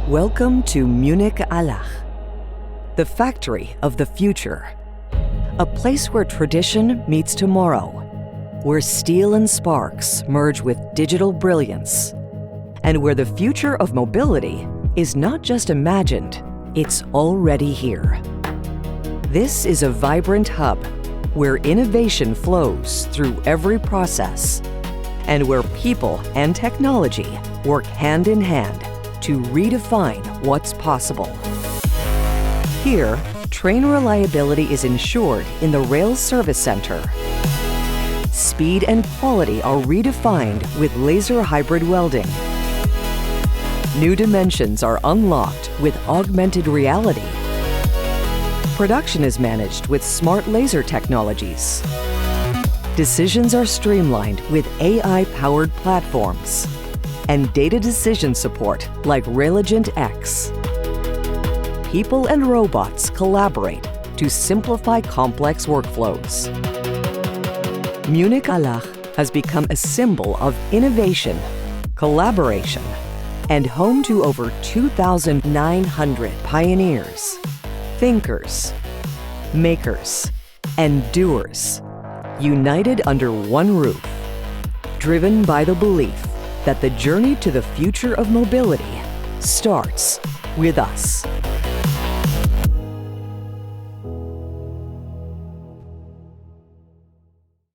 Welcome to Munich-Allach, the factory of the future. A place where tradition meets tomorrow, where steel and sparks merge with digital brilliance, and where the future of mobility is not just imagined, it's already here. This is a vibrant hub where innovation flows through every process and where people and technology work hand in hand to redefine what's possible. Here, train reliability is ensured in the Rail Service Center. Speed and quality are redefined with laser hybrid welding. New dimensions are unlocked with augmented reality. Production is managed with smart laser technologies. Decisions are streamlined with AI-powered platforms and data decision support like Railagent X. People and robots collaborate to simplify complex workflows. Munich-Allach has become a symbol of innovation, collaboration, and home to over 2,900 pioneers, thinkers, makers, and doers, united under one roof, driven by the belief that the journey to the future of mobility starts with us.